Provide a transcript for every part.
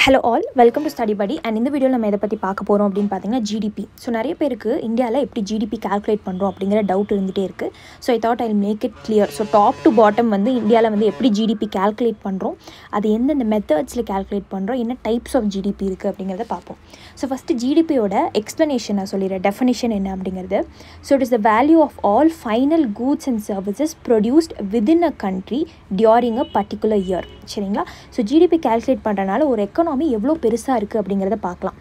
Hello all, welcome to Study Buddy and இந்த வீடியோவில் நம்ம எதை பற்றி பார்க்க போகிறோம் அப்படின்னு பார்த்தீங்கன்னா ஜிடிபி. ஸோ நிறைய பேருக்கு இந்தியாவில் எப்படி ஜிடிபி கால்குலேட் பண்ணுறோம் அப்படிங்கிற டவுட் இருந்துகிட்டே இருக்குது. So I thought I make it clear. So top to bottom வந்து இந்தியாவில் வந்து எப்படி ஜிடிபி கால்குலேட் பண்ணுறோம், அது எந்தெந்த மெத்தட்ஸில் கால்குலேட் பண்ணுறோம், என்ன டைப்ஸ் ஆஃப் ஜிடிபி இருக்குது அப்படிங்கிறத பார்ப்போம். ஸோ ஃபஸ்ட்டு ஜிடிபியோட எக்ஸ்ப்ளனேஷன் நான் சொல்லிடுறேன், டெஃபினிஷன் என்ன அப்படிங்கிறது. So it is the value of all final goods and services produced within a country during a particular year. சரிங்களா? ஸோ ஜிடிபி கால்குலேட் பண்ணுறதுனால ஒரு எக்கனாமி எவ்வளோ பெருசாக இருக்குது அப்படிங்கிறத பார்க்கலாம்.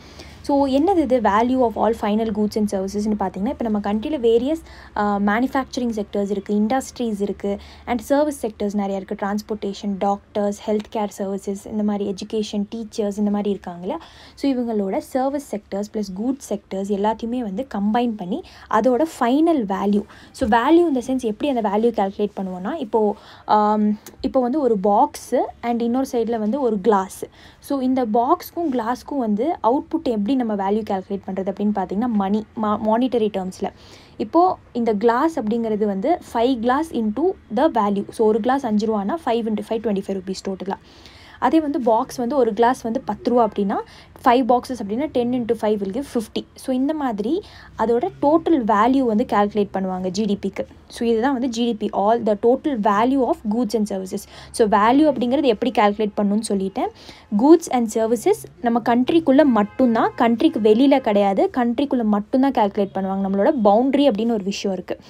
ஸோ என்னது இது value of all final goods and சர்வீசஸ்ன்னு பார்த்தீங்கன்னா, இப்போ நம்ம கண்ட்ரியில் வேரியஸ் மேனுஃபேக்சரிங் செக்டர்ஸ் இருக்குது, இண்டஸ்ட்ரீஸ் இருக்குது, அண்ட் சர்வீஸ் செக்டர்ஸ் நிறையா இருக்குது. Transportation, doctors, health care services, இந்த மாதிரி எஜுகேஷன், டீச்சர்ஸ், இந்த மாதிரி இருக்காங்க இல்லையா. ஸோ இவங்களோட service sectors plus goods sectors எல்லாத்தையுமே வந்து கம்பைன் பண்ணி அதோட ஃபைனல் வேல்யூ. ஸோ வேல்யூ இந்த சென்ஸ் எப்படி அந்த வேல்யூ கால்குலேட் பண்ணுவோன்னா, இப்போ வந்து ஒரு பாக்ஸு அண்ட் இன்னொரு சைடில் வந்து ஒரு கிளாஸு. ஸோ இந்த பாக்ஸ்க்கும் கிளாஸ்க்கும் வந்து அவுட்புட் எப்படி நம்ம வேல்யூ கால்குலேட் பண்ணுறது அப்படின்னு பார்த்தீங்கன்னா மானிட்டரி டேர்ம்ஸில். இப்போது இந்த கிளாஸ் அப்படிங்கிறது வந்து 5 class into the value. So ஒரு கிளாஸ் 5 ரூபானா 5 × 5 25 rupees டோட்டலாக. அதே வந்து பாக்ஸ் வந்து ஒரு கிளாஸ் வந்து 10 ரூபா அப்படின்னா 5 பாக்ஸஸ் அப்படின்னா 10 × 5 will give 50. ஸோ இந்த மாதிரி அதோட டோட்டல் வேல்யூ வந்து கால்குலேட் பண்ணுவாங்க ஜிடிபிக்கு. ஸோ இதுதான் வந்து GDP, all the total value of goods and services. So value அப்படிங்கிறது எப்படி கால்குலேட் பண்ணணும்னு சொல்லிட்டேன். கூட்ஸ் அண்ட் சர்வீசஸ் நம்ம கண்ட்ரிக்குள்ளே மட்டும்தான், கண்ட்ரிக்கு வெளியில் கிடையாது, கண்ட்ரிக்குள்ளே மட்டும்தான் கால்குலேட் பண்ணுவாங்க. நம்மளோட பவுண்ட்ரி அப்படின்னு ஒரு விஷயம் இருக்குது.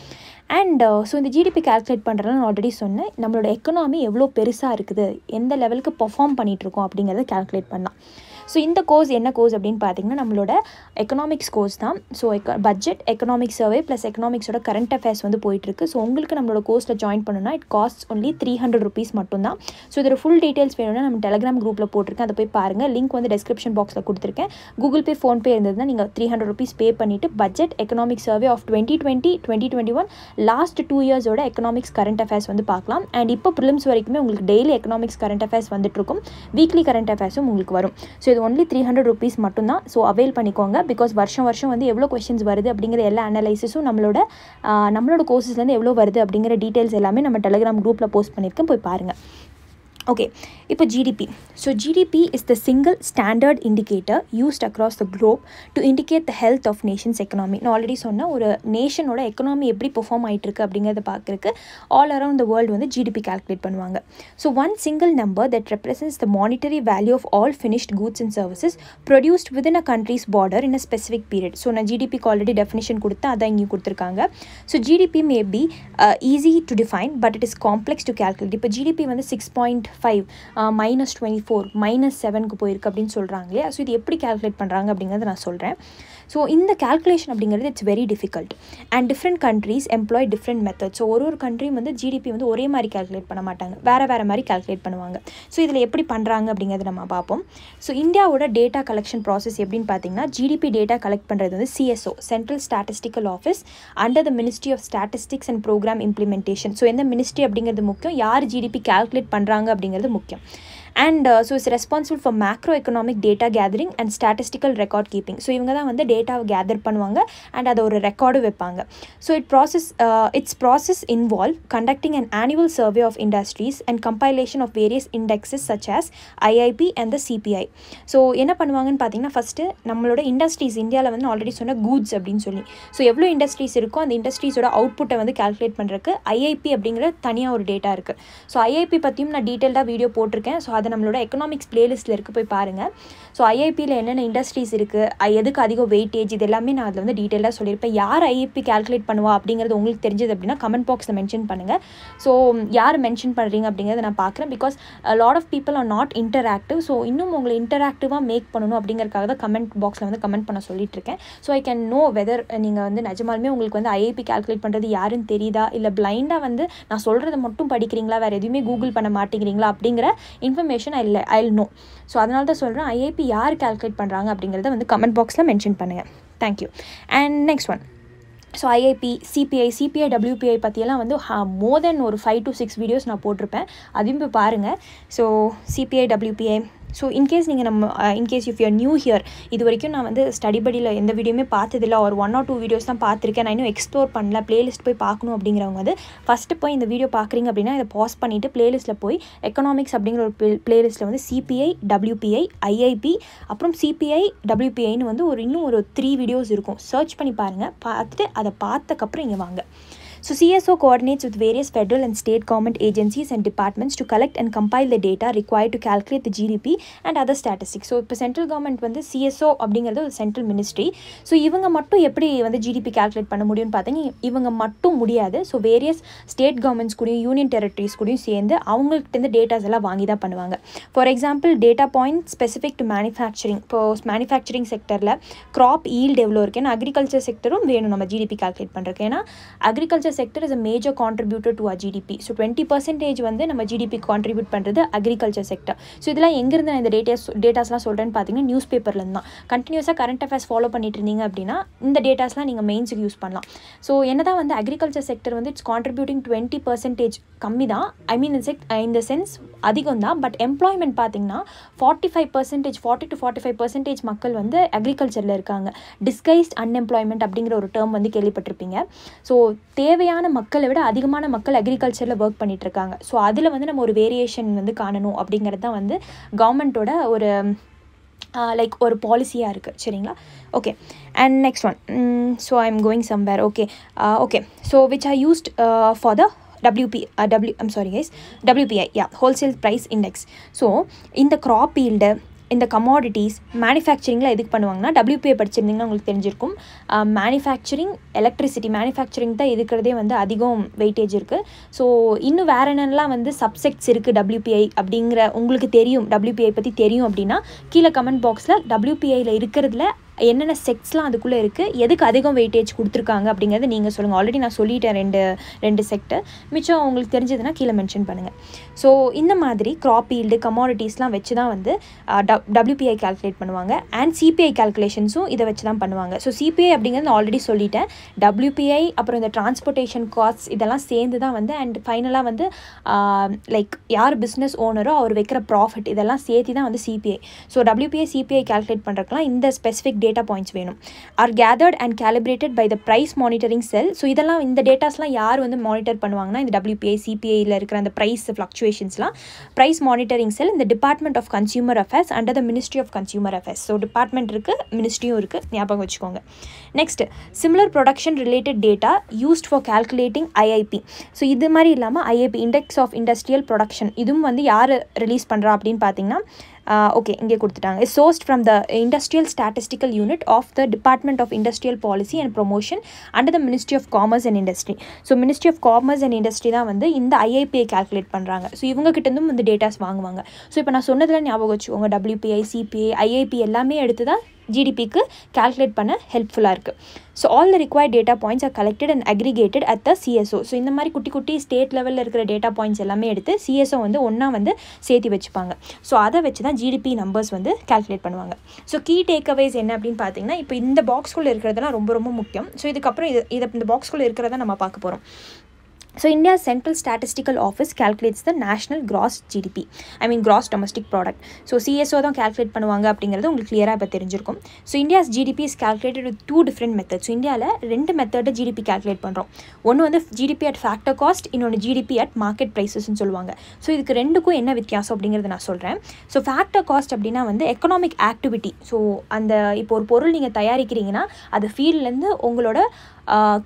அண்ட் ஸோ இந்த ஜிடிபி கால்குலேட் பண்ணுறதுன்னு நான் ஆல்ரெடி சொன்னேன். நம்மளோட எக்கனாமி எவ்வளோ பெருசாக இருக்குது, எந்த லெவலுக்கு பெர்ஃபார்ம் பண்ணிகிட்ருக்கோம் அப்படிங்கிறத கால்குலேட் பண்ணலாம். ஸோ இந்த கோர்ஸ் என்ன கோர்ஸ் அப்படின்னு பார்த்தீங்கன்னா நம்மளோட எக்கனாமிக்ஸ் கோர்ஸ் தான். So budget, economic survey plus எக்கனாமிக்ஸோட கரண்ட் அஃபேர்ஸ் வந்து போயிட்டுருக்கு. ஸோ உங்களுக்கு நம்மளோட கோர்ஸில் ஜாயின் பண்ணணும்னா இட் காஸ்ட் ஒன்லி 300 rupees மட்டும்தான். ஸோ இதோட ஃபுல் டீட்டெயில்ஸ் வேணும்னா நம்ம டெலிகிராம் குரூப்பில் போட்டிருக்கேன், அதை போய் பாருங்கள். லிங்க் வந்து டிஸ்கிரிப்ஷன் பாக்ஸில் கொடுத்துருக்கேன். கூகுள் பே, ஃபோன்பே இருந்ததுன்னா நீங்கள் 300 rupees பே பண்ணிவிட்டு budget, economic survey of 2020, 2021 last 2 yearsோட எக்கனாமிக்ஸ் கரண்ட் அஃபேர்ஸ் வந்து பார்க்கலாம். அண்ட் இப்போ ப்ரிலிம்ஸ் வரைக்குமே உங்களுக்கு டெய்லி எக்கனாமிக்ஸ் கரண்ட் அஃபேர்ஸ் வந்துட்டுருக்கும், வீக்லி கரண்ட் அஃபேர்ஸும் உங்களுக்கு வரும். ஸோ இது ஒன்லி 300 rupees மட்டும்தான். ஸோ அவைல் பண்ணிக்கோங்க. பிகாஸ் வருஷம் வந்து எவ்வளோ கொஸ்டின்ஸ் வருது அப்படிங்கிற எல்லா அனலைசிஸும் நம்மளோட கோர்சஸ்லேருந்து எவ்வளோ வருது அப்படிங்கிற டீட்டெயில்ஸ் எல்லாமே நம்ம டெலிகிராம் குரூப்பில் போஸ்ட் பண்ணியிருக்கேன், போய் பாருங்கள். ஓகே, இப்போ GDP. So GDP is the single standard indicator used across the globe to indicate the health of nations economy. நான் ஆல்ரெடி சொன்ன ஒரு நேஷனோட எக்கனாமி எப்படி பெர்ஃபார்ம் ஆகிட்டுருக்கு அப்படிங்கிறத பார்க்குறதுக்கு ஆல் அரவுண்ட் த வேர்ல்டு வந்து ஜிடிபி கால்குலேட் பண்ணுவாங்க. So one single number that represents the monetary value of all finished goods and services produced within a country's border in a specific period. So நான் ஜிடிபிக்கு already definition கொடுத்தேன், அதான் இங்கே கொடுத்துருக்காங்க. So GDP may be easy to define but it is complex to calculate. இப்போ GDP வந்து 6.5 -24 -7க்கு போயிருக்கு அப்படின்னு சொல்கிறாங்க இல்லையா. ஸோ இது எப்படி கால்குலேட் பண்ணுறாங்க அப்படிங்கிறத நான் சொல்கிறேன். ஸோ இந்த கால்குலேஷன் அப்படிங்கிறது it's very difficult and different countries employ different method. So ஒரு கண்ட்ரியும் வந்து ஜிடிபி வந்து ஒரே மாதிரி கால்குலேட் பண்ண மாட்டாங்க, வேறு மாதிரி கால்குலேட் பண்ணுவாங்க. ஸோ இதில் எப்படி பண்ணுறாங்க அப்படிங்கிறத நம்ம பார்ப்போம். ஸோ இந்தியாவோட டேட்டா கலெக்ஷன் ப்ராசஸ் எப்படின்னு பார்த்தீங்கன்னா, ஜிடிபி டேட்டா கலெக்ட் பண்ணுறது வந்து CSO, central statistical office, under the ministry of statistics and programme implementation. So எந்த மினிஸ்ட்ரி அப்படிங்கிறது முக்கியம், யார் ஜிடிபி கால்குலேட் பண்ணுறாங்க அப்படிங்கிறது முக்கியம். And so it's responsible for macroeconomic data gathering and statistical record keeping. So இவங்க தான் வந்து டேட்டாவை கேதர் பண்ணுவாங்க அண்ட் அதை ஒரு ரெக்கார்டு வைப்பாங்க. So its process involve conducting an annual survey of industries and compilation of various indexes such as IIP and the CPI. So என்ன பண்ணுவாங்கன்னு பார்த்தீங்கன்னா, ஃபஸ்ட்டு நம்மளோட இண்டஸ்ட்ரீஸ் இந்தியாவில் வந்து ஆல்ரெடி சொன்ன கூட்ஸ் அப்படின்னு சொல்லி, ஸோ எவ்வளோ இண்டஸ்ட்ரீஸ் இருக்கோ அந்த இண்டஸ்ட்ரீஸோட அவுட்புட்டை வந்து கால்குலேட் பண்ணுறதுக்கு ஐஐபி அப்படிங்கிற தனியாக ஒரு டேட்டா இருக்குது. ஸோ ஐஐபி பற்றியும் நான் டீட்டெயில்டாக வீடியோ போட்டிருக்கேன். ஸோ அது நம்மளோட எக்கனாமிக்ஸ் பிளேலிஸ்ட்டில் இருக்குது, போய் பாருங்கள். ஸோ ஐஐபியில் என்னென்ன இண்டஸ்ட்ரீஸ் இருக்குது, எதுக்கு அதிக வெயிட்டேஜ், இது எல்லாமே நான் அதில் வந்து டீட்டெயிலாக சொல்லியிருப்பேன். யார் ஐஐபி கால்குலேட் பண்ணுவா அப்படிங்கிறது உங்களுக்கு தெரிஞ்சது அப்படின்னா கமெண்ட் பாக்ஸில் மென்ஷன் பண்ணுங்கள். ஸோ யார் மென்ஷன் பண்ணுறீங்க அப்படிங்கிறத நான் பார்க்குறேன். Because lot of people are not interactive. So இன்னும் உங்களை இன்டராக்டிவாக மேக் பண்ணணும் அப்படிங்கிறதுக்காக தான் கமெண்ட் பாக்ஸில் வந்து கமெண்ட் பண்ண சொல்லிட்டு இருக்கேன். So I can know whether நீங்கள் வந்து நிஜமாலுமே உங்களுக்கு வந்து ஐஐபி கால்குலேட் பண்ணுறது யாருன்னு தெரியுதா, இல்லை பிளைண்டாக வந்து நான் சொல்கிறத மட்டும் படிக்கிறீங்களா, வேறு எதுவுமே கூகுள் பண்ண மாட்டேங்கிறீங்களா அப்படிங்கிற இன்ஃபர்மேஷன் I'll know. ஸோ அதனால தான் சொல்கிறேன், ஐஐபி யார் கால்குலேட் பண்ணுறாங்க அப்படிங்கிறத வந்து கமெண்ட் பாக்ஸில் மென்ஷன் பண்ணுங்கள். Thank you. And next one, so IIP, CBI, WPI பற்றியெல்லாம் வந்து மோர் தென் ஒரு 5 to 6 வீடியோஸ் நான் போட்டிருப்பேன், அதையும் போய் பாருங்கள். So CPI, WPI, so in case நீங்கள் in case if you're new here, இது வரைக்கும் நான் வந்து ஸ்டடி படியில் எந்த வீடியோமே பார்த்ததில்லை, ஒரு 1 or 2 வீடியோஸ் தான் பார்த்துருக்கேன், நான் இன்னும் எக்ஸ்ப்ளோர் பண்ணல, பிளேலிஸ்ட் போய் பார்க்கணும் அப்படிங்கிறவங்க வந்து ஃபஸ்ட்டு போய் இந்த வீடியோ பார்க்குறீங்க அப்படின்னா இதை பாஸ் பண்ணிவிட்டு பிளேலிஸ்ட்டில் போய் எக்கனாமிக்ஸ் அப்படிங்கிற ஒரு பிளேலிஸ்ட்டில் வந்து சிபிஐ, WPI, IIP அப்புறம் சிபிஐ, WPIன்னு வந்து இன்னும் ஒரு 3 வீடியோஸ் இருக்கும். சர்ச் பண்ணி பாருங்கள். பார்த்துட்டு அதை பார்த்தக்கப்புறம் இங்கே வாங்க. So CSO coordinates with various federal and state government agencies and departments to collect and compile the data required to calculate the GDP and other statistics. So இப்போ சென்ட்ரல் கவர்மெண்ட் வந்து CSO அப்படிங்கிறது ஒரு சென்ட்ரல் மினிஸ்ட்ரி. ஸோ இவங்க மட்டும் எப்படி வந்து GDP calculate பண்ண முடியும்னு பார்த்தீங்க, இவங்க மட்டும் முடியாது. ஸோ வேரியஸ் ஸ்டேட் கவர்மெண்ட்ஸ் கூடயும் யூனியன் டெரிட்டரிஸ் கூடயும் சேர்ந்து அவங்கள்ட்ட டேட்டாஸ் எல்லாம் வாங்கி தான் பண்ணுவாங்க. For example data point specific to manufacturing. இப்போ மேனுஃபேக்சரிங் செக்டரில் க்ராப் ஈல்டு எவ்வளோ இருக்குது, ஏன்னா அக்ரிகல்ச்சர் செக்டரும் வேணும் நம்ம GDP கால்குலேட் பண்ணுறதுக்கு. ஏன்னா agriculture sector is a major contributor to our GDP. So 20% வந்து நம்ம GDP கான்ட்ரிபியூட் பண்ணுறது அக்ரிகல்ச்சர் செக்டர். ஸோ இதெல்லாம் எங்கேருந்து நான் இந்த டேட்டாஸ்லாம் சொல்கிறேன்னு பார்த்தீங்கன்னா நியூஸ் பேப்பர்லேருந்து தான். கண்டினியூஸாக கரண்ட் அஃபேர்ஸ் ஃபாலோ பண்ணிட்டு இருந்தீங்க அப்படின்னா இந்த டேட்டாஸ்லாம் நீங்கள் மெயின்ஸுக்கு யூஸ் பண்ணலாம். ஸோ என்ன தான் வந்து அக்ரிகல்ச்சர் செக்டர் வந்து இட்ஸ் கான்ட்ரிபியூட்டிங் 20% கம்மி தான், ஐ மீன் இந்த சென்ஸ் அதிகம் தான். பட் எம்ப்ளாய்மெண்ட் பார்த்தீங்கன்னா 40 to 45% மக்கள் வந்து அக்ரிகல்ச்சரில் இருக்காங்க. டிஸ்கைஸ்ட் அன்எம்ப்ளாய்மெண்ட் அப்படிங்கிற ஒரு டேர்ம் வந்து கேள்விப்பட்டிருப்பீங்க. ஸோ தேவையான மக்களை விட அதிகமான மக்கள் அக்ரிகல்ச்சரில் ஒர்க் பண்ணிட்டு இருக்காங்க. ஸோ அதில் வந்து நம்ம ஒரு வேரியேஷன் வந்து காணணும் அப்படிங்கிறது தான் வந்து கவர்மெண்ட்டோட ஒரு லைக் ஒரு பாலிசியாக இருக்குது. சரிங்களா? Okay. And next one. So I am going somewhere. Okay. So which are used for the WPI, wholesale price index. So இந்த crop yield, இந்த கமாடிட்டிஸ் மேனுஃபேக்சரிங்கில் எதுக்கு பண்ணுவாங்கன்னா, WPI படிச்சிருந்தீங்கன்னா உங்களுக்கு தெரிஞ்சிருக்கும். மேனுஃபேக்சரிங், எலக்ட்ரிசிட்டி, மேனுஃபேக்சரிங் தான் இருக்கிறதே வந்து அதிகம் வெயிட்டேஜ் இருக்குது. ஸோ இன்னும் வேறு என்னென்னலாம் வந்து சப்செக்ட்ஸ் இருக்குது WPI அப்படிங்கிற உங்களுக்கு தெரியும், WPI பற்றி தெரியும் அப்படின்னா கீழே கமெண்ட் பாக்ஸில் WPIயில் இருக்கிறதுல என்னென்ன செக்ட்ஸ்லாம் அதுக்குள்ளே இருக்குது, எதுக்கு அதிகம் வெயிட்டேஜ் கொடுத்துருக்காங்க அப்படிங்கிறது நீங்கள் சொல்லுங்கள். ஆல்ரெடி நான் சொல்லிட்டேன் ரெண்டு செக்டர். மிச்சம் உங்களுக்கு தெரிஞ்சதுன்னா கீழே மென்ஷன் பண்ணுங்கள். ஸோ இந்த மாதிரி க்ராப் ஈல்டு, கமாடிட்டிஸ்லாம் வச்சு தான் வந்து WPI கால்குலேட் பண்ணுவாங்க. அண்ட் CPI கால்குலேஷன்ஸும் இதை வச்சு தான் பண்ணுவாங்க. ஸோ CPI அப்படிங்கிறது நான் ஆல்ரெடி சொல்லிட்டேன். WPI அப்புறம் இந்த டிரான்ஸ்போர்ட்டேஷன் காஸ்ட்ஸ் இதெல்லாம் சேர்ந்து தான் வந்து அண்ட் ஃபைனலாக வந்து லைக் யார் பிஸ்னஸ் ஓனரோ அவர் வைக்கிற ப்ராஃபிட் இதெல்லாம் சேர்த்து தான் வந்து CPI. So WPI, CPI calculate பண்ணுறதுக்குலாம் இந்த ஸ்பெசிஃபிக் டேட்டா பாயிண்ட்ஸ் வேணும். Are gathered and calibrated by the price monitoring cell. So இதெல்லாம் இந்த டேட்டாஸ்லாம் யார் வந்து மானிட்டர் பண்ணுவாங்கன்னா இந்த WPI, CPIயில் இருக்கிற அந்த ப்ரைஸ் ஃப்ளக்சுவேஷன்ஸ்லாம் ப்ரைஸ் மானிட்டரிங் செல் இந்த department of consumer affairs under the ministry of consumer affairs. So department இருக்குது, மினிஸ்ட்ரியும் இருக்குது, ஞாபகம் வச்சுக்கோங்க. Next, similar production related data used for calculating IIP. So இது மாதிரி இல்லாமல் IIP, index of industrial production, இதுவும் வந்து யார் ரிலீஸ் பண்ணுறா அப்படின்னு பார்த்தீங்கன்னா ஓகே இங்கே கொடுத்துட்டாங்க. Is sourced from the industrial statistical unit of the department of industrial policy and promotion under the ministry of commerce and industry. So ministry of commerce and industry தான் வந்து இந்த IIPயை கால்குலேட் பண்ணுறாங்க. So இவங்ககிட்டேருந்தும் இந்த datas வாங்குவாங்க. So இப்போ நான் சொன்னதில் ஞாபகம் வச்சுக்கோங்க, WPI, CPI, IIP எல்லாமே எடுத்து தான் GDPக்கு கால்குலேட் பண்ண ஹெல்ப்ஃபுல்லாக இருக்குது. So all the required data points R collected and aggregated at the CSO. So இந்த மாதிரி குட்டி குட்டி ஸ்டேட் லெவலில் இருக்கிற டேட்டா பாயிண்ட்ஸ் எல்லாமே எடுத்து CSO வந்து ஒன்றா வந்து சேர்த்து வச்சுப்பாங்க. ஸோ அதை வச்சு தான் GDP நம்பர்ஸ் வந்து கால்குலேட் பண்ணுவாங்க. ஸோ கீ டேக்அவேஸ் என்ன அப்படின்னு பார்த்தீங்கன்னா, இப்போ இந்த பாக்ஸ்குள்ளே இருக்கிறதெல்லாம் ரொம்ப ரொம்ப முக்கியம். ஸோ இதுக்கப்புறம் இந்த பாக்ஸ்குள்ளே இருக்கிறத நம்ம பார்க்க போகிறோம். So India's Central Statistical Office calculates the national gross GDP, I mean gross domestic product. So CSO தான் calculate பண்ணுவாங்க அப்படிங்கிறது உங்களுக்கு கிளியராக இப்போ தெரிஞ்சிருக்கும். So India's GDP is calculated with 2 different methods. So இந்தியாவில் 2 மெத்தடில் GDP calculate பண்ணுறோம். ஒன்று வந்து GDP at factor cost, இன்னொன்று GDP at market pricesன்னு சொல்லுவாங்க. ஸோ இதுக்கு ரெண்டுக்கும் என்ன வித்தியாசம் அப்படிங்கிறத நான் சொல்கிறேன். ஸோ ஃபேக்டர் காஸ்ட் அப்படின்னா வந்து எக்கனாமிக் ஆக்டிவிட்டி. ஸோ அந்த இப்போ ஒரு பொருள் நீங்கள் தயாரிக்கிறீங்கன்னா அது ஃபீல்ட்லேருந்து உங்களோட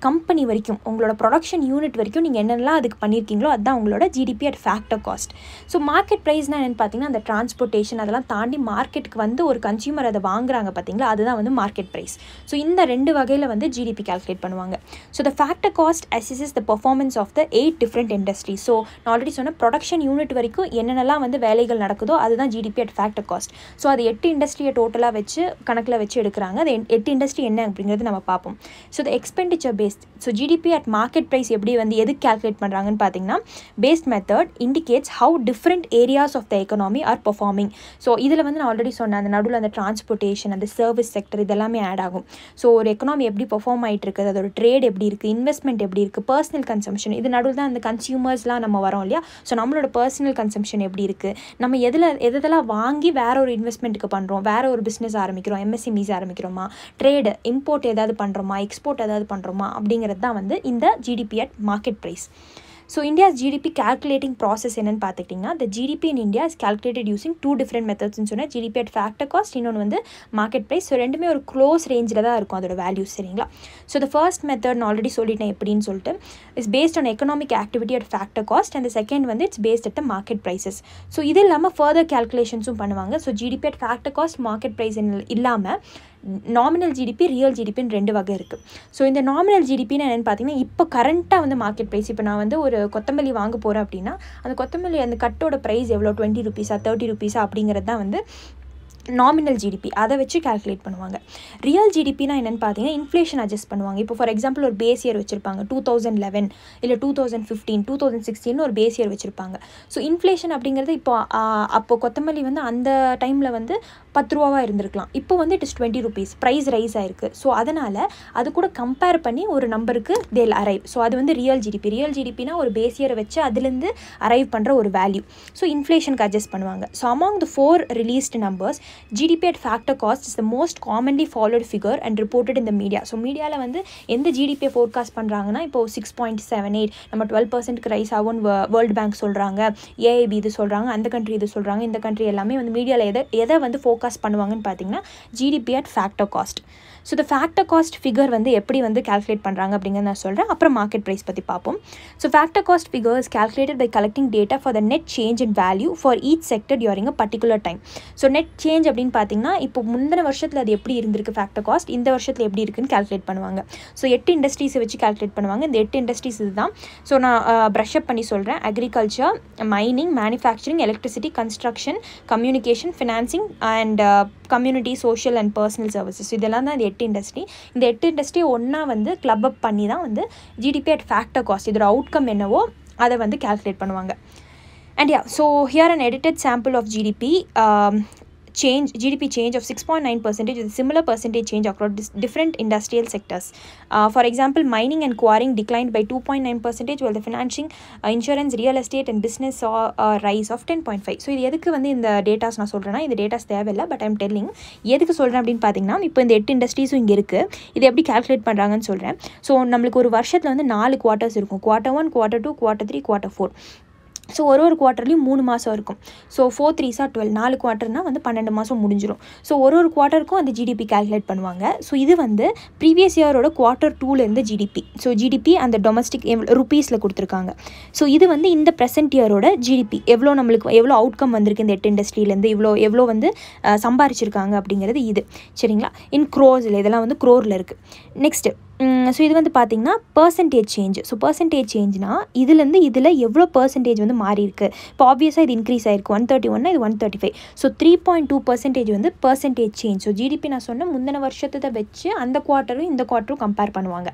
கம்பெனி வரைக்கும், உங்களோட ப்ரொடக்ஷன் யூனிட் வரைக்கும் நீங்கள் என்னெல்லாம் அதுக்கு பண்ணியிருக்கீங்களோ அதுதான் உங்களோட GDP at factor cost. So market ப்ரைஸ்னால் என்னென்னு பார்த்தீங்கன்னா அந்த டிரான்ஸ்போர்ட்டேஷன் அதெல்லாம் தாண்டி மார்க்கெட்டுக்கு வந்து ஒரு கன்சியூமர் அதை வாங்குறாங்க பார்த்தீங்களா, அதுதான் வந்து மார்க்கெட் ப்ரைஸ். ஸோ இந்த 2 வகையில் வந்து GDP கால்குலேட் பண்ணுவாங்க. So the factor cost assesses the performance of the 8 different industries. So நான் ஆல்ரெடி சொன்ன ப்ரொடக்ஷன் யூனிட் வரைக்கும் என்னென்னலாம் வந்து வேலைகள் நடக்குதோ அதுதான் GDP at factor cost. So அது 8 இண்டஸ்ட்ரியை டோட்டலாக வச்சு கணக்கில் வச்சு எடுக்கிறாங்க. அது 8 இண்டஸ்ட்ரி என்ன அப்படிங்கிறது நம்ம பார்ப்போம். So the expenditure based. So GDP at market price எப்படி வந்து எதுக்கு கால்குலேட் பண்ணுறாங்கன்னு பார்த்தீங்கன்னா, based method indicates how different areas of the economy are performing. So இதில் வந்து நான் ஆல்ரெடி சொன்னேன், அந்த நடுவில் அந்த டிரான்ஸ்போர்ட்டேஷன், அந்த சர்வீஸ் செக்டர் இதெல்லாமே ஆட் ஆகும். ஸோ ஒரு எக்கனாமி எப்படி பர்ஃபார்ம் ஆகிட்டு இருக்குது, அதோட ட்ரேட் எப்படி இருக்குது, இன்வெஸ்ட்மெண்ட் எப்படி இருக்குது, பர்சனல் கன்சம்ஷன், இது நடுவில் தான் அந்த கன்சியூமர்ஸ்லாம் நம்ம வரோம் இல்லையா. ஸோ நம்மளோட பர்சனல் கன்சம்ஷன் எப்படி இருக்குது, நம்ம எதெல்லாம் வாங்கி வேற ஒரு இன்வெஸ்ட்மெண்ட்டுக்கு பண்ணுறோம், வேற ஒரு பிஸ்னஸ் ஆரம்பிக்கிறோம், எம்எஸ்எம்இஸ் ஆரம்பிக்கிறோமா, ட்ரேடு இம்போர்ட் ஏதாவது பண்ணுறோமா, எக்ஸ்போர்ட் ஏதாவது பண்ணுறோமா அப்படிங்கிறது தான் வந்து இந்த GDP at market price. So India's GDP calculating process என்னென்னு பார்த்துக்கிட்டிங்கன்னா, the GDP in India is calculated using 2 different methods. சொன்னால் ஜிடிபி அட் ஃபேக்டர் காஸ்ட், இன்னொன்று வந்து மார்க்கெட் ப்ரைஸ். ஸோ ரெண்டுமே ஒரு க்ளோஸ் ரேஞ்சில் தான் இருக்கும் அதோட வேல்யூஸ், சரிங்களா. ஸோ த ஃபர்ஸ்ட் மெத்தட் நான் ஆல்ரெடி சொல்லிட்டேன் எப்படின்னு சொல்லிட்டு, is based on economic activity at factor cost, and second வந்து it's based at market prices. So இது இல்லாமல் ஃபர்தர் கேல்குலேஷன்ஸும் பண்ணுவாங்க. So GDP at factor cost, market price இல்லாமல் நாமினல் ஜிடிபி, ரியல் ஜிடிபின்னு 2 வகை இருக்குது. ஸோ இந்த நாமினல் ஜிடிபின்னு என்னென்னு பார்த்தீங்கன்னா, இப்போ கரண்ட்டாக வந்து மார்க்கெட் ப்ரைஸ், இப்போ நான் வந்து ஒரு கொத்தமல்லி வாங்க போகிறேன் அப்படின்னா, அந்த கொத்தமல்லி அந்த கட்டோட ப்ரைஸ் எவ்வளோ, 20 ரூபீஸா 30 ரூபீஸா அப்படிங்கிறது தான் வந்து நாமினல் ஜிடிபி. அதை வச்சு கால்குலேட் பண்ணுவாங்க. ரியல் ஜிடிபினா என்னென்னு பார்த்தீங்கன்னா, இன்ஃப்ளேஷன் அட்ஜஸ்ட் பண்ணுவாங்க. இப்போ ஃபார் எக்ஸாம்பிள் ஒரு பேஸ் இயர் வச்சுருப்பாங்க, 2011 இல்லை 2015, 2016 ஒரு பேஸ் இயர் வச்சுருப்பாங்க. ஸோ இன்ஃப்ளேஷன் அப்படிங்கிறது அப்போ கொத்தமல்லி வந்து அந்த டைமில் வந்து 10 ரூபாவாக இருந்திருக்கலாம். இப்போ வந்து it is 20 rupees, price rise ஆயிருக்கு. ஸோ அதனால் அது கூட கம்பேர் பண்ணி ஒரு நம்பருக்கு தேல் அரைவ். ஸோ அது வந்து ரியல் ஜிடிபி. ரியல் ஜிடிபினா ஒரு பேஸ் இயரை வச்சு அதுலேருந்து அரைவ் பண்ணுற ஒரு வேல்யூ. ஸோ இன்ஃப்ளேஷனுக்கு அட்ஜஸ்ட் பண்ணுவாங்க. So among the 4 released numbers, GDP at factor cost is the most commonly followed figure and reported in the media. So மீடியாவில் வந்து எந்த ஜிடிபியை ஃபோர்காஸ்ட் பண்ணுறாங்கன்னா, இப்போ 6.78 நம்ம 12% ரைஸ் ஆகும் வேர்ல்டு பேங்க் சொல்கிறாங்க, ஏஐபி இது சொல்கிறாங்க, அந்த கண்ட்ரி இது சொல்கிறாங்க, இந்த கண்ட்ரி எல்லாமே வந்து மீடியாவில் எதை வந்து ஃபோர்காஸ்ட் பண்ணுவாங்கன்னு பார்த்தீங்கன்னா, GDP at factor cost. So இந்த ஃபேக்டர் காஸ்ட் ஃபிகர் வந்து எப்படி வந்து கால்குலேட் பண்ணுறாங்க அப்படிங்கிறத நான் சொல்கிறேன். அப்புறம் மார்க்கெட் ப்ரைஸ் பற்றி பார்ப்போம். So factor cost figure is calculated by collecting data for the net change in value for each sector during a particular time. So net change அப்படின்னு பார்த்தீங்கன்னா, இப்போ முந்தின வருஷத்தில் அது எப்படி இருந்திருக்கு ஃபேக்டர் காஸ்ட், இந்த வருஷத்தில் எப்படி இருக்குன்னு கால்குலேட் பண்ணுவாங்க. ஸோ 8 இண்டஸ்ட்ரீஸை வச்சு கால்குலேட் பண்ணுவாங்க. இந்த 8 இண்டஸ்ட்ரீஸ் இதுதான். ஸோ நான் ப்ரஷ் அப் பண்ணி சொல்கிறேன். Agriculture, mining, manufacturing, electricity, construction, communication, financing and community, social and personal services. இதெல்லாம் தான் இந்த 8 இண்டஸ்ட்ரி. இந்த 8 இண்டஸ்ட்ரி ஒன்றா வந்து கிளப் அப் பண்ணி தான் வந்து ஜிடிபி அட் ஃபேக்டர் காஸ்ட், இதோட அவுட்கம் என்னவோ அதை வந்து கால்குலேட் பண்ணுவாங்க. And so here an edited sample of GDP change of 6.9% with a similar percentage change across different industrial sectors. For example, mining and quarrying declined by 2.9%, while the financing, insurance, real estate and business saw a rise of 10.5. So இது எதுக்கு வந்து இந்த datas நான் சொல்கிறேன்னா, இந்த datas தேவையில்லை, but I'm telling எதுக்கு சொல்கிறேன் அப்படின்னு பார்த்தீங்கன்னா, இப்போ இந்த 8 இண்டஸ்ட்ரீஸும் இங்கே இருக்குது. இது எப்படி கால்குலேட் பண்ணுறாங்கன்னு சொல்கிறேன். ஸோ நம்மளுக்கு ஒரு வருஷத்தில் வந்து 4 குவார்ட்டர்ஸ் இருக்கும். Q1, Q2, Q3, Q4. So ஒரு குவார்ட்டர்லேயும் 3 மாதம் இருக்கும். ஸோ 4 3s 12, 4 குவார்ட்டர்னால் வந்து 12 மாதம் முடிஞ்சிடும். ஸோ ஒரு குவார்ட்டருக்கும் அந்த ஜிடிபி கால்குலேட் பண்ணுவாங்க. ஸோ இது வந்து ப்ரீவியஸ் இயரோட Q2 ஜிடிபி. ஸோ ஜிடிபி அந்த டொமஸ்டிக் ருப்பீஸில் கொடுத்துருக்காங்க. ஸோ இது வந்து இந்த ப்ரெசென்ட் இயரோட ஜிடிபி எவ்வளோ அவுட்கம் வந்திருக்கு இந்த 8 இண்டஸ்ட்ரியிலேருந்து, எவ்வளோ வந்து சம்பாரிச்சிருக்காங்க அப்படிங்கிறது இது, சரிங்களா. இன் க்ரோஸில் இதெல்லாம் வந்து க்ரோரில் இருக்குது. நெக்ஸ்ட்டு ஸோ இது வந்து பார்த்திங்கன்னா பர்சன்டேஜ் சேஞ்ச். ஸோ பர்சன்டேஜ் சேஞ்ச்னா இதில் எவ்வளோ பர்சன்டேஜ் வந்து மாறி இருக்குது. இப்போ ஆப்வியஸாக இது இன்க்ரீஸ் ஆகிருக்கு. 131 இது 135. ஸோ 3.2% வந்து பர்சன்டேஜ் சேஞ்ச். ஸோ ஜிடிபி நான் சொன்ன முந்தின வருஷத்தை வச்சு அந்த குவார்ட்டரும் இந்த குவார்ட்டரும் கம்பேர் பண்ணுவாங்க,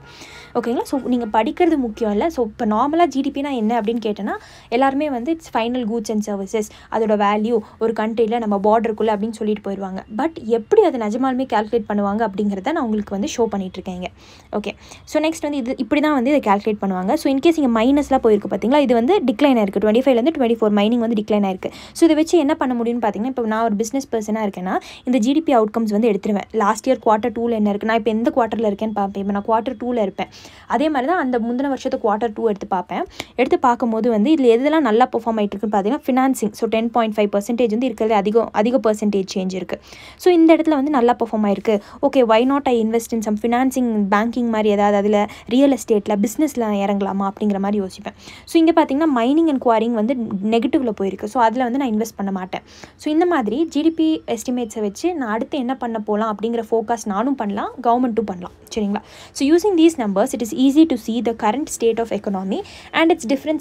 ஓகேங்களா. ஸோ நீங்கள் படிக்கிறது முக்கியம் இல்லை. ஸோ இப்போ நார்மலாக ஜிடிபினா என்ன அப்படின்னு கேட்டோன்னா, எல்லாருமே வந்து it's final goods and services, அதோட வேல்யூ ஒரு கண்ட்ரியில் நம்ம பார்டருக்குள்ளே அப்படின்னு சொல்லிட்டு போயிடுவாங்க. பட் எப்படி அதை நிஜமாலுமே கால்குலேட் பண்ணுவாங்க அப்படிங்கிறத நான் உங்களுக்கு வந்து ஷோ பண்ணிகிட்ருக்கேங்க. ஓகே, ஸோ நெக்ஸ்ட் வந்து இது இப்படி தான் வந்து இதை கால்குலேட் பண்ணுவாங்க. ஸோ இன்கேஸ் இங்கே மைனஸ்லாம் போயிருக்கு பார்த்தீங்களா, இது வந்து டிக்ளைன் ஆயிருக்கு. 25 24 மைனிங் வந்து டிக்ளைன் ஆயிருக்கு. ஸோ இதை வச்சு என்ன பண்ண முடியும்னு பார்த்தீங்கன்னா, இப்போ நான் ஒரு பிஸ்னஸ் பர்சனாக இருக்கேன்னா இந்த ஜிடிபி அவுட்கம்ஸ் வந்து எடுத்துருவேன். லாஸ்ட் இயர் Q2 என்ன இருக்குது, நான் இப்போ எந்த குவார்ட்டரில் இருக்கேன்னு பார்ப்பேன். இப்போ நான் Q2 இருப்பேன். அதே மாதிரி தான் அந்த முந்தின வருஷத்தை Q2 எடுத்து பார்ப்பேன். எடுத்து பார்க்கும்போது வந்து இதில் எதெல்லாம் நல்லா பெர்ஃபார்ம் ஆகிட்டு இருக்குன்னு பார்த்தீங்கன்னா, ஃபினான்சிங். ஸோ 10.5% வந்து இருக்கிறது அதிக பர்சன்டேஜ் சேஞ்ச் இருக்குது. ஸோ இந்த இடத்துல வந்து நல்லா பெர்ஃபார்ம் ஆயிருக்கு. Okay, why not I invest in some financing, banking மாதிரி ஏதாவது அதில் ரியல் எஸ்டேட்டில் பிஸ்னஸில் இறங்கலாமா அப்படிங்கிற மாதிரி யோசிப்பேன். ஸோ இங்கே பார்த்தீங்கன்னா மைனிங் அண்ட் குவாரிங் வந்து நெகட்டிவில் போயிருக்கு. ஸோ அதில் வந்து நான் இன்வெஸ்ட் பண்ண மாட்டேன். ஸோ இந்த மாதிரி ஜிடிபி எஸ்டிமேட்ஸை வச்சு நான் அடுத்து என்ன பண்ண போகலாம் அப்படிங்கிற ஃபோக்கஸ் நானும் பண்ணலாம், கவர்மெண்ட்டும் பண்ணலாம், சரிங்களா. So using these numbers it is easy to see the current state of economy and its different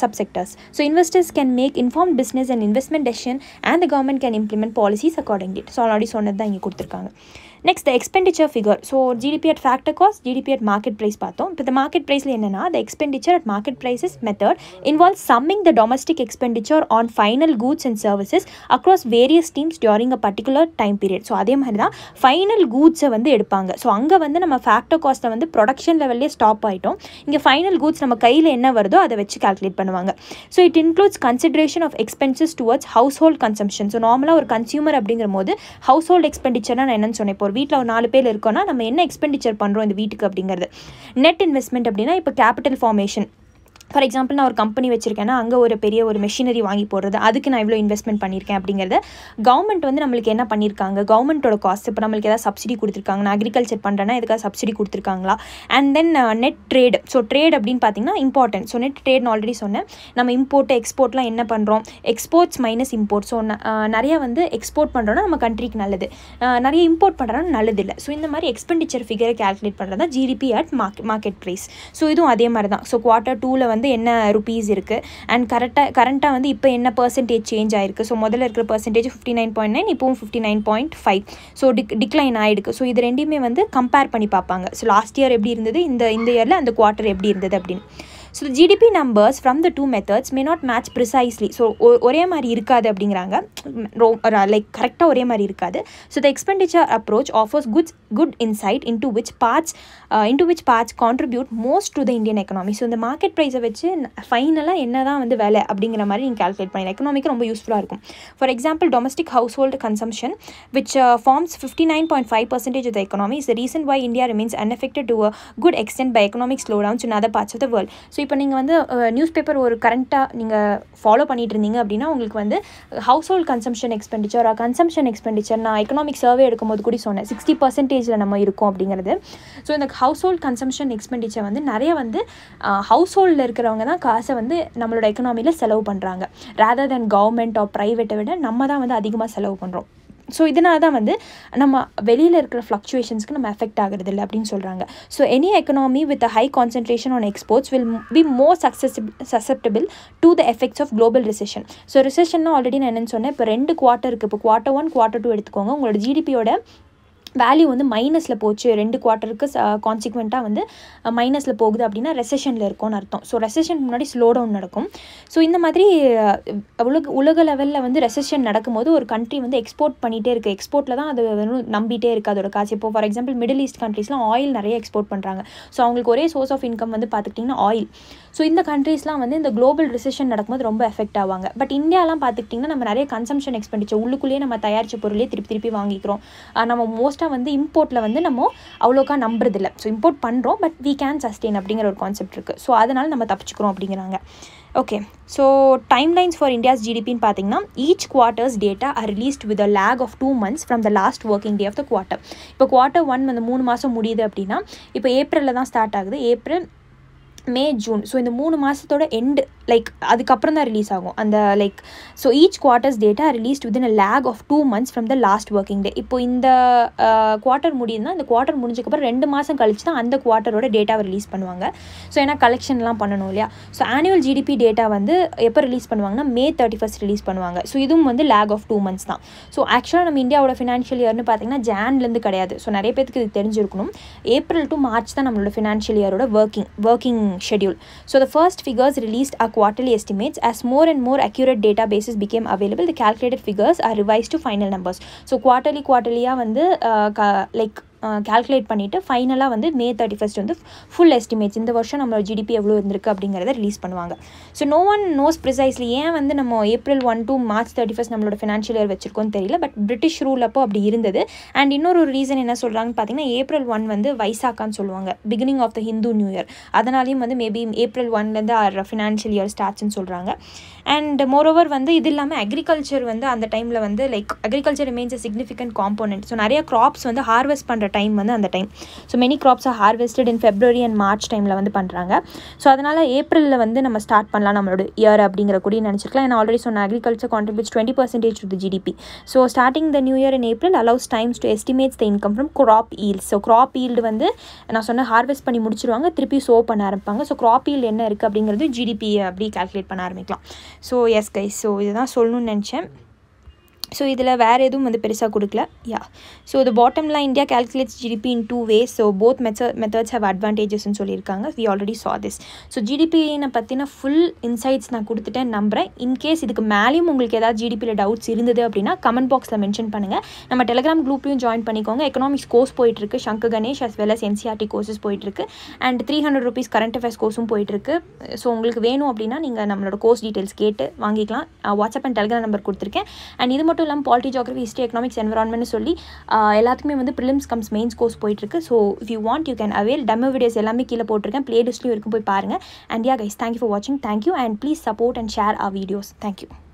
subsectors. So investors can make informed business and investment decision and the government can implement policies accordingly. So already சொன்னது தான் இங்கே கொடுத்துருக்காங்க. Next, the expenditure figure. So GDP at factor cost, GDP at market price பார்த்தோம். இப்போ the market priceல என்னன்னா the expenditure at market prices method involves summing the domestic expenditure on final goods and services across various streams during a particular time period. So அதே மாதிரி தான் final கூட்ஸை வந்து எடுப்பாங்க. So அங்கே வந்து நம்ம ஃபேக்டர் காஸ்ட்டை வந்து ப்ரொடக்ஷன் லெவல்லே ஸ்டாப் ஆகிட்டோம். இங்கே ஃபைனல் கூட்ஸ் நம்ம கையில் என்ன வருதோ அதை வச்சு கால்குலேட் பண்ணுவாங்க. So it includes consideration of expenses towards household consumption. So நார்மலாக ஒரு கன்சியூமர் அப்படிங்கிற போது ஹவுஸ் ஹோல்ட் எக்ஸ்பெண்டிச்சர்னா நான் என்னன்னு சொன்னேன். இப்போ ஒரு வீட்டில் ஒரு 4 பேர் இருக்கோன்னா நம்ம என்ன எக்ஸ்பெண்டிச்சர் பண்ணுறோம் இந்த வீட்டுக்கு அப்படிங்கிறது. நெட் இன்வெஸ்ட்மெண்ட் அப்படின்னா இப்போ கேபிட்டல் ஃபார்மேஷன். ஃபார் எக்ஸாம்பிள் நான் ஒரு கம்பெனி வச்சுருக்கேன்னா அங்கே ஒரு பெரிய ஒரு மெஷினரி வாங்கி போடுறது, அதுக்கு நான் இவ்வளோ இன்வெஸ்ட்மெண்ட் பண்ணியிருக்கேன் அப்படிங்கிறது. கவர்மெண்ட் வந்து நம்மளுக்கு என்ன பண்ணியிருக்காங்க, கவர்மெண்ட்டோட காஸ்ட், இப்போ நம்மளுக்கு ஏதாவது சப்சிடி கொடுத்துருக்காங்க, நான் அக்ரிகல்ச்சர் பண்ணுறேன்னா எதுக்காக சப்சிடி கொடுத்துருக்காங்களா. And then net trade. So trade அப்படின்னு பார்த்தீங்கன்னா இம்பார்ட்டன்ட். ஸோ நெட் ட்ரேட்னு ஆல்ரெடி சொன்னேன். நம்ம இம்போர்ட்டு எக்ஸ்போர்ட்லாம் என்ன பண்ணுறோம், எக்ஸ்போர்ட்ஸ் மைனஸ் இம்போர்ட். ஸோ நிறைய வந்து எக்ஸ்போர்ட் பண்ணுறோன்னா நம்ம கண்ட்ரிக்கு நல்லது, நிறைய இம்போர்ட் பண்ணுறோன்னா நல்லது இல்லை. ஸோ இந்த மாதிரி எக்ஸ்பெண்டிச்சர் ஃபிகரை கேல்குலேட் பண்ணுறது தான் GDP at market price. So இதுவும் அதே மாதிரி தான். ஸோ குவார்ட்டர் 2ல் வந்து என்ன ருபீஸ் இருக்குது அண்ட் கரண்ட்டாக வந்து இப்போ என்ன பர்சன்டேஜ் சேஞ்ச் ஆயிருக்கு. ஸோ முதல்ல இருக்கிற பர்சன்டேஜ் 59.9, இப்போவும் 59.5. So decline ஆகிடுக்கு. ஸோ இது ரெண்டையுமே வந்து கம்பேர் பண்ணி பார்ப்பாங்க. ஸோ லாஸ்ட் இயர் எப்படி இருந்தது, இந்த இயரில் அந்த குவார்ட்டர் எப்படி இருந்தது அப்படின்னு. So the GDP numbers from the two methods may not match precisely. So ஒரே மாதிரி இருக்காது அப்படிங்கிறாங்க, லைக் கரெக்டாக ஒரே மாதிரி இருக்காது. So the expenditure approach offers good insight into which parts contribute most to the Indian economy. So இந்த market ப்ரைஸை வச்சு ஃபைனலாக என்ன தான் வந்து வேலை அப்படிங்கிற மாதிரி நீங்கள் கால்குலேட் பண்ணி எக்கனாமிக்கு ரொம்ப யூஸ்ஃபுல்லாக இருக்கும். For example domestic house hold consumption which forms 59.5% of the economy is the reason why India remains unaffected to a good extent by economic slowdowns in other parts of the world. So இப்போ நீங்கள் வந்து news paper ஒரு கரண்ட்டாக நீங்கள் follow பண்ணிட்டு இருந்தீங்க அப்படின்னா உங்களுக்கு வந்து ஹவுஸ் ஹோல்ட் கன்சம்ஷன் எக்ஸ்பெண்டிச்சர் நான் எக்கனாமிக் சர்வே எடுக்கும்போது கூட சொன்னேன் 60% நம்ம இருக்கோம் அப்படிங்கிறது. ஸோ இந்த ஹவுஸ் ஹோல்ட் கன்சம்ஷன் எக்ஸ்பெண்டிச்சர் வந்து நிறைய வந்து ஹவுஸ் ஹோல்டில் இருக்கிறவங்க தான் காசை வந்து நம்மளோட எக்கனாமியில் செலவு பண்ணுறாங்க. ரேதர் தென் கவர்மெண்ட் ஆர் ப்ரைவேட்டை விட நம்ம தான் வந்து அதிகமாக செலவு பண்ணுறோம். ஸோ இதனால தான் வந்து நம்ம வெளியில் இருக்கிற ஃப்ளக்சுவேஷன்ஸ்க்கு நம்ம எஃபெக்ட் ஆகிறது இல்லை அப்படின்னு சொல்கிறாங்க. So any economy with a high concentration on exports will be more susceptible to the effects of global recession. So ரிசெஷன்னா ஆல்ரெடி நான் என்னென்னு சொன்னேன். இப்போ 2 குவார்ட்டர் இருக்குது. இப்போ குவார்ட்டர் 1 குவார்ட்டர் 2 எடுத்துக்கோங்க. உங்களோட ஜிடிபியோட வேல்யூ வந்து மைனஸில் போச்சு, 2 குவார்ட்டருக்கு கான்சிக்வெண்ட்டாக வந்து மைனஸில் போகுது அப்படின்னா ரெசெஷனில் இருக்கும்னு அர்த்தம். ஸோ ரெசெஷன் முன்னாடி ஸ்லோ டவுன் நடக்கும். ஸோ இந்த மாதிரி உலக லெவலில் வந்து ரெசெஷன் நடக்கும்போது ஒரு கண்ட்ரி வந்து எக்ஸ்போர்ட் பண்ணிகிட்டே இருக்குது. எக்ஸ்போர்ட்டில் தான் அது வந்து நம்பிட்டே இருக்குது அதோட காசு. இப்போ ஃபார் எக்ஸாம்பிள் மிடில் ஈஸ்ட் கண்ட்ரீஸ்லாம் ஆயில் நிறைய எக்ஸ்போர்ட் பண்ணுறாங்க. ஸோ அவங்களுக்கு ஒரே சோர்ஸ் ஆஃப் இன்கம் வந்து பார்த்துக்கிட்டிங்கன்னா ஆயில். ஸோ இந்த கண்ட்ரீஸ்லாம் வந்து இந்த குளோபல் ரிசெஷன் நடக்கும்போது ரொம்ப எஃபெக்ட் ஆவாங்க. பட் இந்தியாலாம் பார்த்துக்கிட்டிங்கன்னா நம்ம நிறைய கன்சம்ஷன் எக்ஸ்பெண்டிச்சர் உள்ளுக்குள்ளேயே நம்ம தயாரித்த பொருளே திருப்பி வாங்கிக்கிறோம். நம்ம மோஸ்ட்டாக வந்து இம்போர்ட்டில் வந்து நம்ம அவ்வளோக்கா நம்புறதில்லை. ஸோ இம்போர்ட் பண்ணுறோம் பட் we can sustain அப்படிங்கிற ஒரு கான்செப்ட் இருக்குது. ஸோ அதனால் நம்ம தப்பிச்சுக்கிறோம் அப்படிங்கிறாங்க. Okay, so timelines for India's ஜிடிபின்னு பார்த்தீங்கன்னா each quarter's data are released with a lag of 2 months from the last working day of the quarter. இப்போ குவார்ட்டர் 1 வந்து 3 மாதம் முடியுது அப்படின்னா இப்போ ஏப்ரலில் தான் ஸ்டார்ட் ஆகுது. ஏப்ரல், மே, ஜூன். ஸோ இந்த 3 மாதத்தோட எண்டு லைக் அதுக்கப்புறம் தான் ரிலீஸ் ஆகும் அந்த like. So each quarters data released within a lag of 2 months from the last working day. இப்போ இந்த குவார்ட்டர் முடியுதுன்னா இந்த குவார்ட்டர் முடிஞ்சக்கப்புறம் 2 மாதம் கழிச்சு தான் அந்த குவார்ட்டரோட டேட்டாவை ரிலீஸ் பண்ணுவாங்க. ஸோ ஏன்னா கலெக்ஷன்லாம் பண்ணணும் இல்லையா. ஸோ ஆனுவல் ஜிடிபி டேட்டா வந்து எப்போ ரிலீஸ் பண்ணுவாங்கன்னா May 31 ரிலீஸ் பண்ணுவாங்க. ஸோ இதுவும் வந்து லேக் ஆஃப் 2 months தான். ஸோ ஆக்சுவலாக நம்ம இந்தியாவோட ஃபினான்ஷியல் இயர்னு பார்த்தீங்கன்னா ஜான்லேருந்து கிடையாது. ஸோ நிறைய பேருக்கு இது தெரிஞ்சிருக்கணும். ஏப்ரல் டு மார்ச் தான் நம்மளோட ஃபினான்ஷியல் இயரோட working schedule. So the first figures released are quarterly estimates. As more and more accurate databases became available, the calculated figures are revised to final numbers. So quarterly வந்து calculate பண்ணிவிட்டு ஃபைனலாக வந்து May 31 வந்து full estimates இந்த வருஷம் நம்மளோட GDP எவ்வளோ இருந்திருக்கு அப்படிங்கிறத ரிலீஸ் பண்ணுவாங்க. So no one knows precisely ஏன் வந்து நம்ம April 1 to March 31 நம்மளோட ஃபினான்ஷியல் இயர் வச்சிருக்கோன்னு தெரியல. பட் பிரிட்டிஷ் ரூல் அப்போ அப்படி இருந்தது. அண்ட் இன்னொரு ரீசன் என்ன சொல்கிறாங்கன்னு பார்த்தீங்கன்னா April 1 வந்து வைசாக்கான்னு சொல்லுவாங்க, beginning of the Hindu new year. அதனாலையும் வந்து மேபி April 1லேருந்து our ஃபினான்ஷியல் இயர் ஸ்டார்ட்ஸ்ன்னு சொல்கிறாங்க. அண்ட் மோரோவர் வந்து இது இல்லாமல் அக்ரிகல்ச்சர் வந்து அந்த டைமில் வந்து agriculture remains a significant component. So நிறைய க்ராப்ஸ் வந்து ஹார்வெஸ்ட் பண்ணுற டைம் வந்து அந்த time. So many crops are harvested in February and March டைமில் வந்து பண்ணுறாங்க. ஸோ அதனால் ஏப்ரலில் வந்து நம்ம ஸ்டார்ட் பண்ணலாம் நம்மளோட இயர் அப்படிங்கிற கூட நினச்சிருக்கலாம். ஏன்னா ஆல்ரெடி சொன்ன agriculture contributes 20% to the GDP. So starting the new year in April allows times to estimate the income from crop yields. So crop yield வந்து நான் சொன்ன ஹார்வெஸ்ட் பண்ணி முடிச்சிருவாங்க, திருப்பி சோ பண்ண ஆரம்பிப்பாங்க. ஸோ crop yield என்ன இருக்குது அப்படிங்கிறது ஜிடிபி அப்படி கால்குலேட் பண்ண ஆரம்பிக்கலாம். ஸோ எஸ் கைஸ், ஸோ இதுதான் சொல்லணும்னு நினச்சேன். ஸோ இதில் வேறு எதுவும் வந்து பெருசாக கொடுக்கல. யா, so the bottom line India calculates GDP in 2 ways. So both methods have advantagesன்னு சொல்லியிருக்காங்க. We already saw this. So ஜிடிபியை பற்றின ஃபுல் இன்சைட்ஸ் நான் கொடுத்துட்டேன் நம்புகிறேன். இன்கேஸ் இதுக்கு மேலேயும் உங்களுக்கு ஏதாவது ஜிடிபியில் டவுட்ஸ் இருந்தது அப்படின்னா கமெண்ட் பாக்ஸில் மென்ஷன் பண்ணுங்கள். நம்ம டெலிகிராம் குரூப்லையும் ஜாயின் பண்ணிக்கோங்க. எக்கனாமிக்ஸ் கோர்ஸ் போயிட்டுருக்கு, Shankar Ganesh as well as NCERT courses போயிட்டுருக்கு. அண்ட் 300 rupees கரண்ட் அஃபேர்ஸ் கோர்ஸும் போயிட்டுருக்கு. ஸோ உங்களுக்கு வேணும் அப்படின்னா நீங்கள் நம்மளோட கோர்ஸ் டீட்டெயில்ஸ் கேட்டு வாங்கிக்கலாம். வாட்ஸ்அப் அண்ட் டெலிகிராம் நம்பர் கொடுத்துருக்கேன். அண்ட் இது மட்டும் இல்லாமல் polity, geography, history, economics, environment சொல்லி எல்லாத்துக்குமே வந்து ப்ரிலிம்ஸ் கம்ஸ் மெயின்ஸ் கோர்ஸ் போயிட்டுருக்கு. So if you want you can avail. Demo videos எல்லாமே கீழே போட்டிருக்கேன், பிளேலிஸ்ட்லையும் இருக்கும், போய் பாருங்கள். And yeah guys, thank you for வாட்சிங். Thank you and please support and share our videos. Thank you.